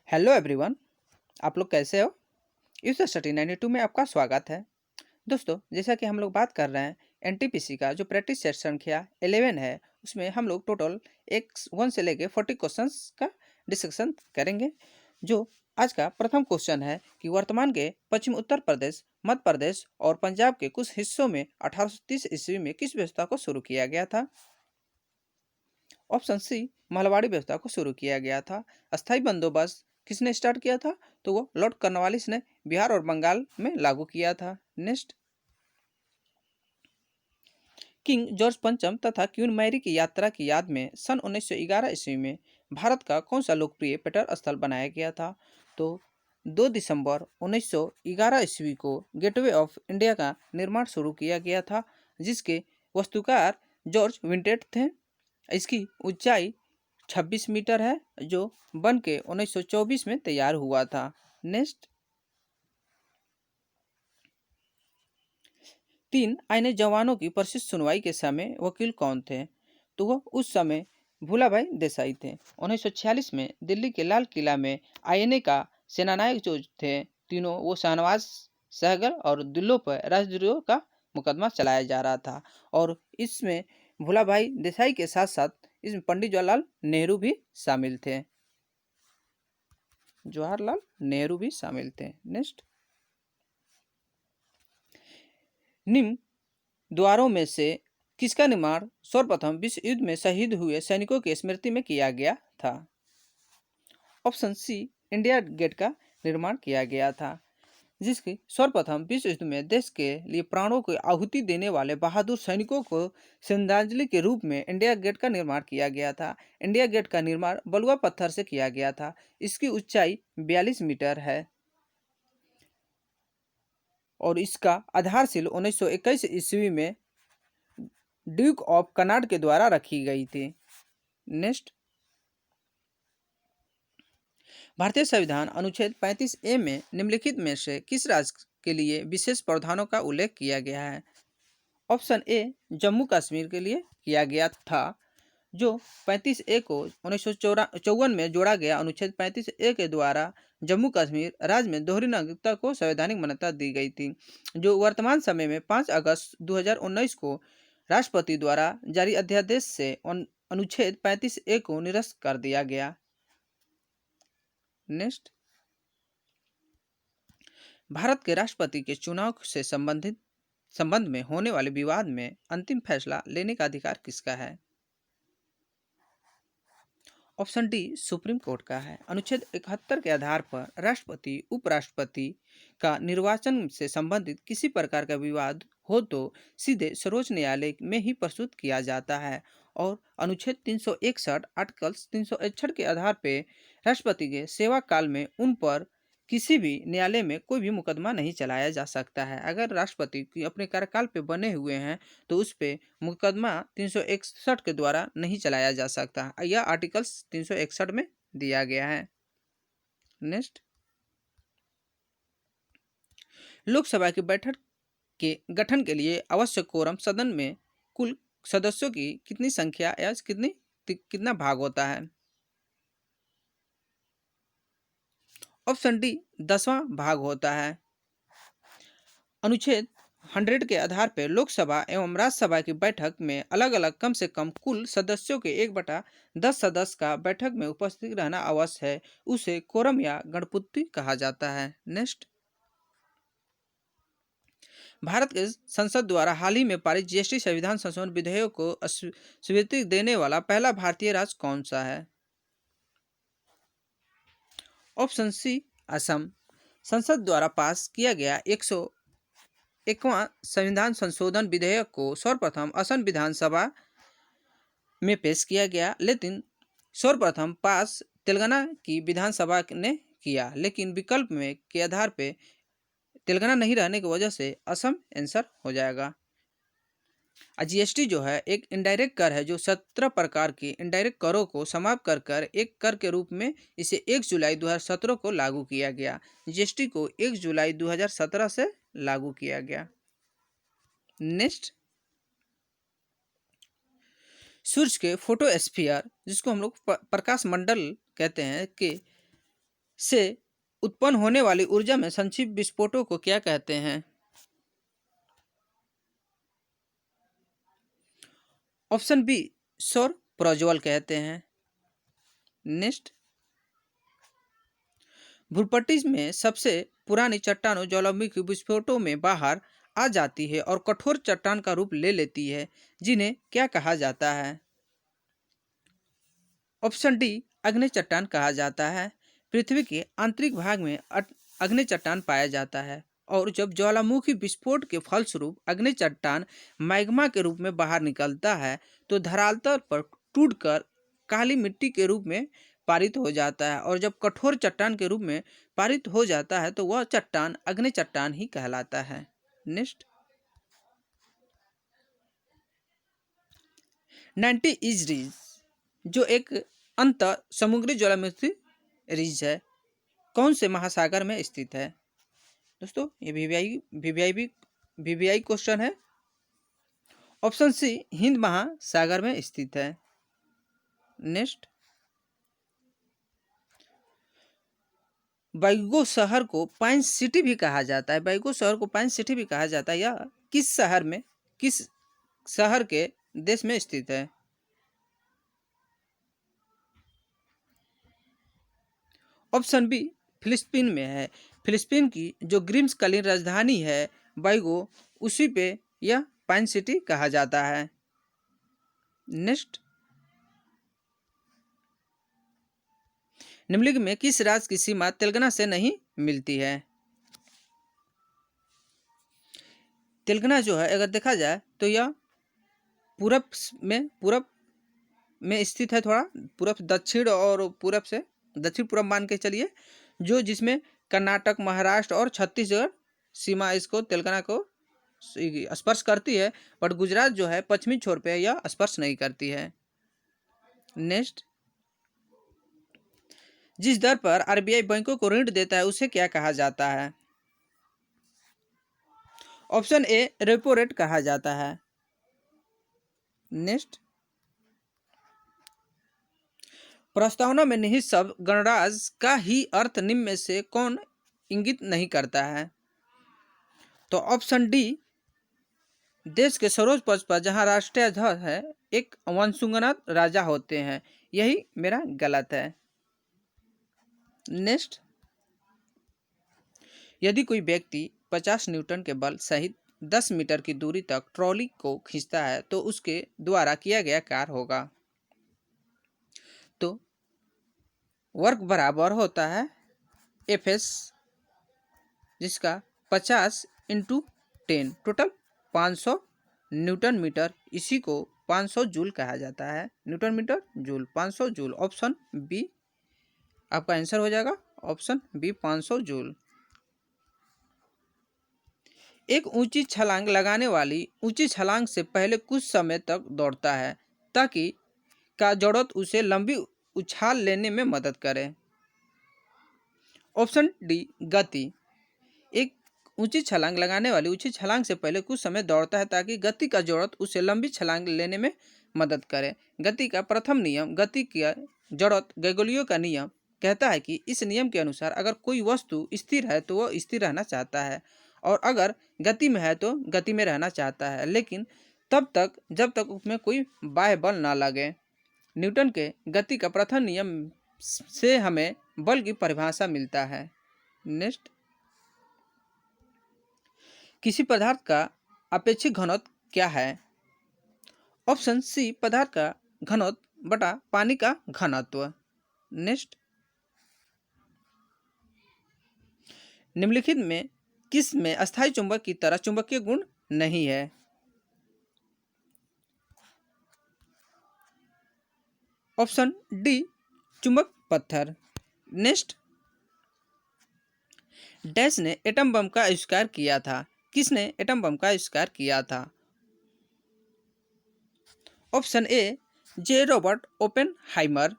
Hello everyone. आप लोग कैसे हो? यूज़र स्टडी 92 में आपका स्वागत है। दोस्तों, जैसा कि हम लोग बात कर रहे हैं एनटीपीसी का जो प्रैक्टिस सेट संख्या 11 है, उसमें हम लोग टोटल एक 1 से लेके 40 क्वेश्चंस का डिस्कशन करेंगे। जो आज का प्रथम क्वेश्चन है कि वर्तमान के पश्चिम उत्तर प्रदेश, मध्य प्रदेश और पंजाब के कुछ हिस्सों में 1830 ईस्वी में किस व्यवस्था को शुरू किया गया था? ऑप्शन सी, महलवाड़ी व्यवस्था को शुरू किया गया था। अस्थाई बंदोबस्त किसने स्टार्ट किया था? तो वो लॉर्ड कॉर्नवालिस ने बिहार और बंगाल में लागू किया था। नेक्स्ट, किंग जॉर्ज पंचम तथा क्वीन मैरी की यात्रा की याद में सन 1911 ईस्वी में भारत का कौन सा लोकप्रिय पर्यटन स्थल बनाया गया था? तो 2 दिसंबर 1911 ईस्वी को गेटवे ऑफ इंडिया का निर्माण शुरू किया गया था, जिसके वास्तुकार जॉर्ज विंटेट थे। इसकी ऊंचाई 26 मीटर है, जो बन के 1924 में तैयार हुआ था। नेक्स्ट, 3 आईने जवानों की प्रशिक्षण सुनवाई के समय वकील कौन थे? तो वह उस समय भूलाभाई देसाई थे। 1946 में दिल्ली के लाल किला में आईएनए का सेनानायक जो थे तीनों, वो शाहनवाज सहगल और दिल्ली पर राजद्रोह का मुकदमा चलाया जा रहा था, और इसमें भूलाभाई देसाई के साथ साथ इसमें पंडित जवाहरलाल नेहरू भी शामिल थे। जवाहरलाल नेहरू भी शामिल थे। नेक्स्ट, निम्न द्वारों में से किसका निर्माण सर्वप्रथम विश्व युद्ध में शहीद हुए सैनिकों की स्मृति में किया गया था? ऑप्शन सी, इंडिया गेट का निर्माण किया गया था, जिसकी सर्वप्रथम विश्व युद्ध में देश के लिए प्राणों को आहुति देने वाले बहादुर सैनिकों को श्रद्धांजलि के रूप में इंडिया गेट का निर्माण किया गया था। इंडिया गेट का निर्माण बलुआ पत्थर से किया गया था। इसकी ऊंचाई 42 मीटर है और इसका आधारशिला 1921 ईस्वी में ड्यूक ऑफ कनाड के द्वारा रखी गई थी। नेक्स्ट, भारतीय संविधान अनुच्छेद 35A में निम्नलिखित में से किस राज्य के लिए विशेष प्रावधानों का उल्लेख किया गया है? ऑप्शन ए, जम्मू कश्मीर के लिए किया गया था, जो 35A को 1954 में जोड़ा गया। अनुच्छेद 35A के द्वारा जम्मू कश्मीर राज्य में दोहरी नागरिकता को संवैधानिक मान्यता दी गई थी, जो वर्तमान समय में 5 अगस्त 2019 को राष्ट्रपति द्वारा जारी अध्यादेश से अनुच्छेद 35A को निरस्त कर दिया गया। नेक्स्ट, भारत के राष्ट्रपति के चुनाव से संबंध में होने वाले विवाद में अंतिम फैसला लेने का अधिकार किसका है? ऑप्शन डी, सुप्रीम कोर्ट का है। अनुच्छेद 71 के आधार पर राष्ट्रपति उपराष्ट्रपति का निर्वाचन से संबंधित किसी प्रकार का विवाद हो तो सीधे सर्वोच्च न्यायालय में ही प्रस्तुत किया जाता है, और अनुच्छेद 361 आर्टिकल 361 के आधार पर राष्ट्रपति के सेवा काल में उन पर किसी भी न्यायालय में कोई भी मुकदमा नहीं चलाया जा सकता है। अगर राष्ट्रपति की अपने कार्यकाल पे बने हुए हैं तो उस पे मुकदमा 361 के द्वारा नहीं चलाया जा सकता। यह आर्टिकल 361 में दिया गया है। नेक्स्ट, लोकसभा की बैठक के गठन के लिए आवश्यक कोरम सदन में कुल सदस्यों की कितनी संख्या या कितना भाग होता है? ऑप्शन डी, 10वां भाग होता है। अनुच्छेद 100 के आधार पर लोकसभा एवं राज्यसभा की बैठक में अलग अलग कम से कम कुल सदस्यों के 1/10 सदस्य का बैठक में उपस्थित रहना आवश्यक है। उसे कोरम या गणपूर्ति कहा जाता है। नेक्स्ट, भारत के संसद द्वारा हाल ही में पारित जीएसटी संविधान संशोधन विधेयक को स्वीकृति देने वाला पहला भारतीय राज्य कौन सा है? Option C, Assam. संसद द्वारा पास किया गया 101वां संविधान संशोधन विधेयक को सर्वप्रथम असम विधानसभा में पेश किया गया, लेकिन सर्वप्रथम पास तेलंगाना की विधानसभा ने किया, लेकिन विकल्प में के आधार पर तेलंगाना नहीं रहने की वजह से असम आंसर हो जाएगा। जीएसटी जो है एक इनडायरेक्ट कर है, जो 17 प्रकार के इनडायरेक्ट करों को समाप्त कर एक कर के रूप में इसे 1 जुलाई 2017 को लागू किया गया। जीएसटी को 1 जुलाई 2017 से लागू किया गया। नेक्स्ट, सूर्य के फोटोस्फीयर, जिसको हम लोग प्रकाश मंडल कहते हैं, कि से उत्पन्न होने वाली ऊर्जा में संक्षिप्त विस्फोटों को क्या कहते हैं? ऑप्शन बी सौर प्रज्वल कहते हैं। नेक्स्ट, भूपट्टी में सबसे पुरानी चट्टानों ज्वालामुखी विस्फोटों में बाहर आ जाती है और कठोर चट्टान का रूप ले लेती है, जिन्हें क्या कहा जाता है? ऑप्शन डी अग्नि चट्टान कहा जाता है। पृथ्वी के आंतरिक भाग में अग्नि चट्टान पाया जाता है और जब ज्वालामुखी विस्फोट के फलस्वरूप अग्नि चट्टान मैग्मा के रूप में बाहर निकलता है तो धरातल पर टूटकर काली मिट्टी के रूप में पारित हो जाता है और जब कठोर चट्टान के रूप में पारित हो जाता है तो वह चट्टान अग्नि चट्टान ही कहलाता है। नेक्स्ट, 90 इज रिज जो एक अंत समुद्री ज्वालामुखी रिज है, कौन से महासागर में स्थित है? दोस्तों ये वीवीआई क्वेश्चन है। ऑप्शन सी हिंद महासागर में स्थित है। नेक्स्ट, बैगो शहर को पाइन सिटी भी कहा जाता है। बैगो शहर को पाइन सिटी भी कहा जाता है। यह किस शहर के देश में स्थित है? ऑप्शन बी फिलिस्तीन में है। फिलिस्तीन की जो ग्रीष्मकालीन राजधानी है बैगो, उसी पे यह पाइन सिटी कहा जाता है। नेक्स्ट, निम्नलिखित में किस राज्य की सीमा तेलंगाना से नहीं मिलती है? तेलंगाना जो है अगर देखा जाए तो यह पूरब में स्थित है। थोड़ा पूरब दक्षिण और पूरब से दक्षिण पूरब मान के चलिए, जो जिसमें कर्नाटक, महाराष्ट्र और छत्तीसगढ़ सीमा इसको तेलंगाना को स्पर्श करती है, बट गुजरात जो है पश्चिमी छोर पे यह स्पर्श नहीं करती है। नेक्स्ट, जिस दर पर आरबीआई बैंकों को ऋण देता है उसे क्या कहा जाता है? ऑप्शन ए रेपो रेट कहा जाता है। नेक्स्ट, प्रस्तावना में निहित शब्द गणराज्य का ही अर्थ निम्न में से कौन इंगित नहीं करता है? तो ऑप्शन डी देश के सर्वोच्च पद पर जहां राष्ट्रीय ध्वज है एक वंशुगनाथ राजा होते हैं, यही मेरा गलत है। नेक्स्ट, यदि कोई व्यक्ति 50 न्यूटन के बल सहित 10 मीटर की दूरी तक ट्रॉली को खींचता है तो उसके द्वारा किया गया कार्य होगा। तो वर्क बराबर होता है एफएस, जिसका 50 × 10 टोटल 500 न्यूटन मीटर, इसी को 500 जूल कहा जाता है। Newton metre joule 500 joule. Option B आपका आंसर हो जाएगा। Option B 500 joule. एक ऊंची छलांग लगाने वाली ऊंची छलांग से पहले कुछ समय तक दौड़ता है ताकि का जरूरत उसे लंबी उछाल लेने में मदद करे। ऑप्शन डी गति, एक ऊंची छलांग लगाने वाली ऊंची छलांग से पहले कुछ समय दौड़ता है ताकि गति का जरूरत उसे लंबी छलांग लेने में मदद करे। गति का प्रथम नियम गति की जरूरत गैलीलियो का नियम कहता है कि इस नियम के अनुसार अगर कोई वस्तु स्थिर है तो वह स्थिर रहना चाहता है और अगर गति में है तो गति में रहना चाहता है, लेकिन तब तक जब तक उसमें कोई बाह्य बल ना लगे। न्यूटन के गति का प्रथम नियम से हमें बल की परिभाषा मिलता है। नेक्स्ट, किसी पदार्थ का अपेक्षित घनत्व क्या है? ऑप्शन सी पदार्थ का घनत्व बटा पानी का घनत्व। नेक्स्ट, निम्नलिखित में किस में अस्थायी चुंबक की तरह चुंबकीय गुण नहीं है? ऑप्शन डी चुंबक पत्थर। नेक्स्ट, डैश ने एटम बम का आविष्कार किया था। किसने एटम बम का आविष्कार किया था? Option A J Robert Oppenheimer.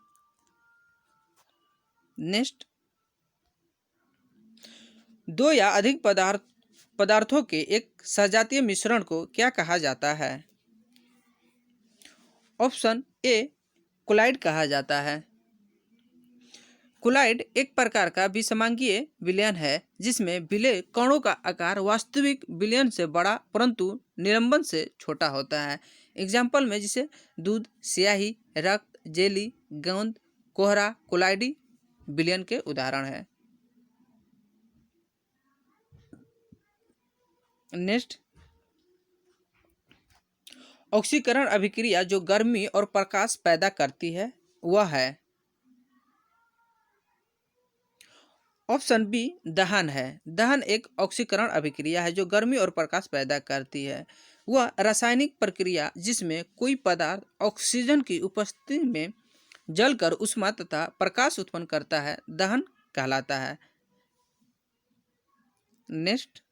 Next, दो या अधिक पदार्थों के एक सजातीय मिश्रण को क्या कहा जाता है? ऑप्शन ए कोलाइड कहा जाता है। कुलाइड एक प्रकार का विषमांगीय विलयन है जिसमें विलय कणों का आकार वास्तविक विलयन से बड़ा परंतु निलंबन से छोटा होता है। एग्जाम्पल में जिसे दूध, स्याही, रक्त, जेली, गोंद, कोहरा कुलाइडी विलयन के उदाहरण है। नेक्स्ट, ऑक्सीकरण अभिक्रिया जो गर्मी और प्रकाश पैदा करती है वह है। ऑप्शन बी दहन है। दहन एक ऑक्सीकरण अभिक्रिया है जो गर्मी और प्रकाश पैदा करती है। वह रासायनिक प्रक्रिया जिसमें कोई पदार्थ ऑक्सीजन की उपस्थिति में जलकर ऊष्मा तथा प्रकाश उत्पन्न करता है दहन कहलाता है। नेक्स्ट,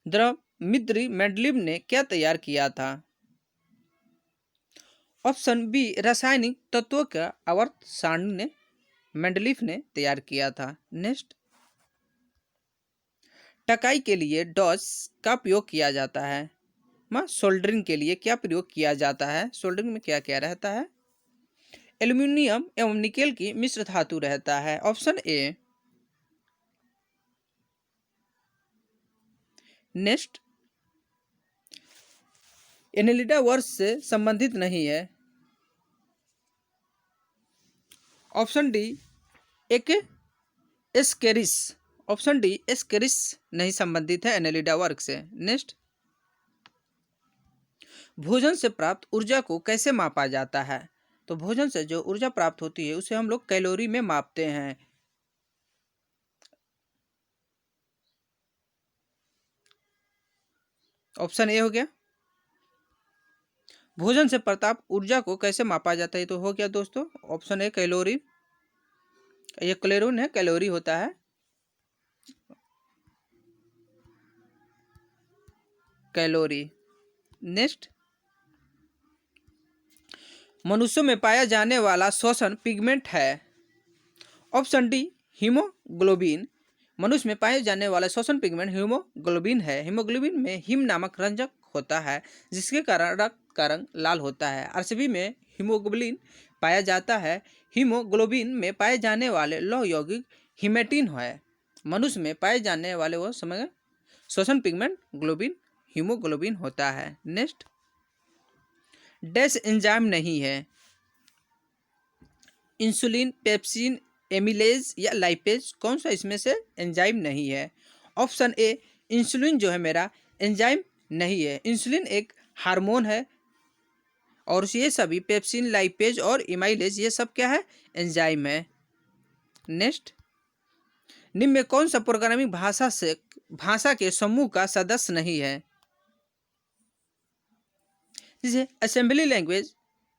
द्रमित्री मेंडलीव ने क्या तैयार किया था? ऑप्शन बी रासायनिक तत्वों का आवर्त सारणी ने मेंडलीव ने तैयार किया था। नेक्स्ट, टकाई के लिए डॉस का प्रयोग किया जाता है। सोल्डरिंग के लिए क्या प्रयोग किया जाता है? सोल्डरिंग में क्या क्या रहता है? एल्यूमिनियम एवं निकेल की मिश्र धातु रहता है। Option A. नेक्स्ट, एनेलिडा वर्ष से संबंधित नहीं है। ऑप्शन डी एक एस्केरिस। ऑप्शन डी एस्केरिस नहीं संबंधित है एनेलिडा वर्ग से। नेक्स्ट, भोजन से प्राप्त ऊर्जा को कैसे मापा जाता है? तो भोजन से जो ऊर्जा प्राप्त होती है उसे हम लोग कैलोरी में मापते हैं। ऑप्शन ए हो गया। भोजन से प्राप्त ऊर्जा को कैसे मापा जाता है तो हो गया दोस्तों ऑप्शन ए कैलोरी। ये कैलोरी है, कैलोरी होता है। कैलोरी। नेक्स्ट, मनुष्यों में पाया जाने वाला श्वसन पिगमेंट है। Option D haemoglobin. मनुष्य में पाए जाने वाला श्वसन पिगमेंट हीमोग्लोबिन है। हीमोग्लोबिन में हिम नामक रंजक होता है जिसके कारण रक्त का रंग लाल होता है। आरसीबी में हीमोग्लोबिन पाया जाता है। हीमोग्लोबिन में पाए जाने वाले लौह यौगिक हीमेटिन है। मनुष्य में पाए जाने वाले वो समय श्वसन पिगमेंट ग्लोबिन हीमोग्लोबिन होता है। नेक्स्ट, डैश एंजाइम नहीं है। इंसुलिन, पेप्सिन, एमिलेज या लाइपेज कौन सा इसमें से एंजाइम नहीं है? ऑप्शन ए इंसुलिन जो है मेरा एंजाइम नहीं है। इंसुलिन एक हार्मोन है और ये सभी पेप्सिन, लाइपेज और एमाइलेज ये सब क्या है? एंजाइम है। नेक्स्ट, निम्न में कौन सा प्रोग्रामिंग भाषा के समूह का सदस्य नहीं है? जिसे असेंबली लैंग्वेज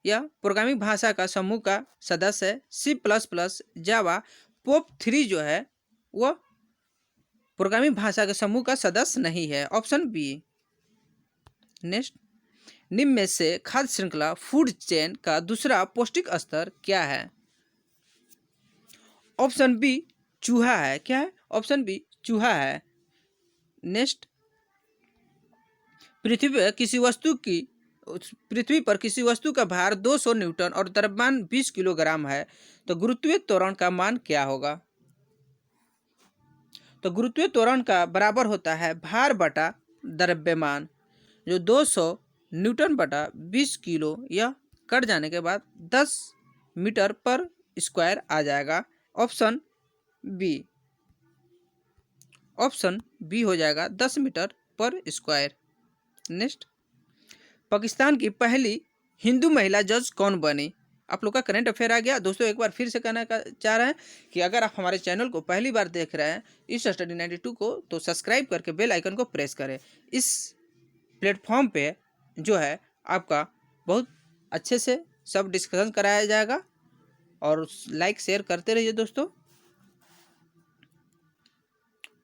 या प्रोग्रामिंग भाषा का समूह का सदस्य है C++, जावा, POP3 जो है वह प्रोग्रामिंग भाषा के समूह का सदस्य नहीं है। Option B. नेक्स्ट, निम्न में से खाद्य श्रृंखला फूड चेन का दूसरा पौष्टिक स्तर क्या है? ऑप्शन बी चूहा है। क्या है? ऑप्शन बी चूहा है। नेक्स्ट, पृथ्वी पर किसी वस्तु का भार 200 न्यूटन और द्रव्यमान 20 किलोग्राम है तो गुरुत्वीय त्वरण का मान क्या होगा? तो गुरुत्वीय त्वरण का बराबर होता है भार बटा द्रव्यमान जो 200 न्यूटन बटा 20 किलो यह कट जाने के बाद 10 मीटर पर स्क्वायर आ जाएगा। Option B. ऑप्शन बी हो जाएगा 10 मीटर पर स्क्वायर। नेक्स्ट, पाकिस्तान की पहली हिंदू महिला जज कौन बनी? आप लोग का करंट अफेयर आ गया दोस्तों। एक बार फिर से कहना चाह रहे हैं कि अगर आप हमारे चैनल को पहली बार देख रहे हैं इस स्टडी 92 को तो सब्सक्राइब करके बेल आइकन को प्रेस करें। इस प्लेटफॉर्म पे जो है आपका बहुत अच्छे से सब डिस्कशन कराया जाएगा और लाइक शेयर करते रहिए दोस्तों।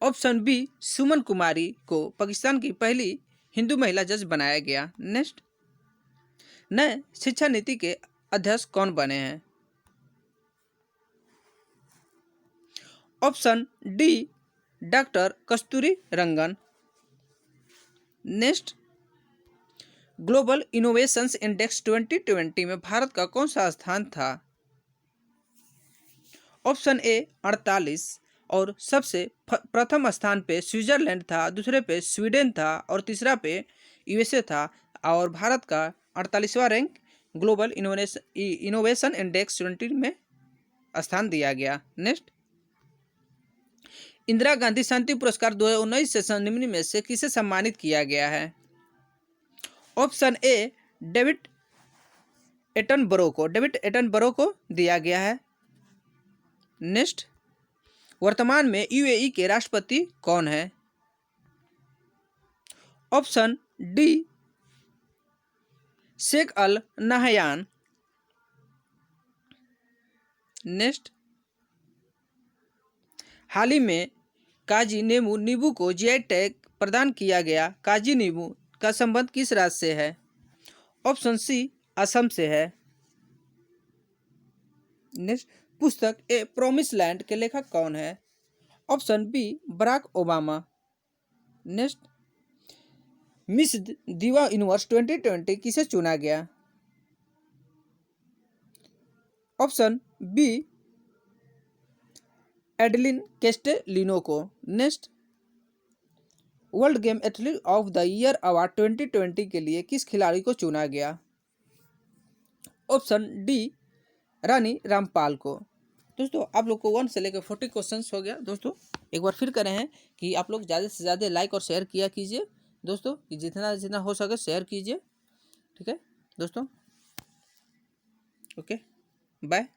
ऑप्शन बी सुमन कुमारी को पाकिस्तान की पहली हिंदू महिला जज बनाया गया। नेक्स्ट, नए शिक्षा नीति के अध्यक्ष कौन बने हैं? ऑप्शन डी डॉक्टर कस्तूरी रंगन। नेक्स्ट, ग्लोबल इनोवेशंस इंडेक्स 2020 में भारत का कौन सा स्थान था? ऑप्शन ए 48 और सबसे प्रथम स्थान पे स्विट्जरलैंड था, दूसरे पे स्वीडन था और तीसरा पे यूएसए था। और भारत का 48वां रैंक ग्लोबल इनोवेशन इंडेक्स 20 में स्थान दिया गया। नेक्स्ट, इंदिरा गांधी शांति पुरस्कार 2019 से निम्न में से किसे सम्मानित किया गया है? ऑप्शन ए डेविड एटनबरो को दिया गया है। नेक्स्ट, वर्तमान में यूएई के राष्ट्रपति कौन है? Option D Sheikh Al Nahyan. Next, हाल ही में काजी नींबू को जीआई टैग प्रदान किया गया। काजी नींबू का संबंध किस राज्य से है? ऑप्शन सी असम से है। नेक्स्ट, पुस्तक ए प्रोमिस लैंड के लेखक कौन है? Option B Barack Obama. Next, miss diva universe 2020 किसे चुना गया? ऑप्शन बी एडलिन कैस्टेलिनो को। Next, world game athlete of the year award 2020 के लिए किस खिलाड़ी को चुना गया? ऑप्शन डी रानी रामपाल को। दोस्तों, आप लोग को 1 से लेकर 40 क्वेश्चंस हो गया। दोस्तों, एक बार फिर करें हैं कि आप लोग ज़्यादा से ज़्यादा लाइक और शेयर किया कीजिए दोस्तों, कि जितना हो सके शेयर कीजिए। ठीक है दोस्तों, ओके, बाय।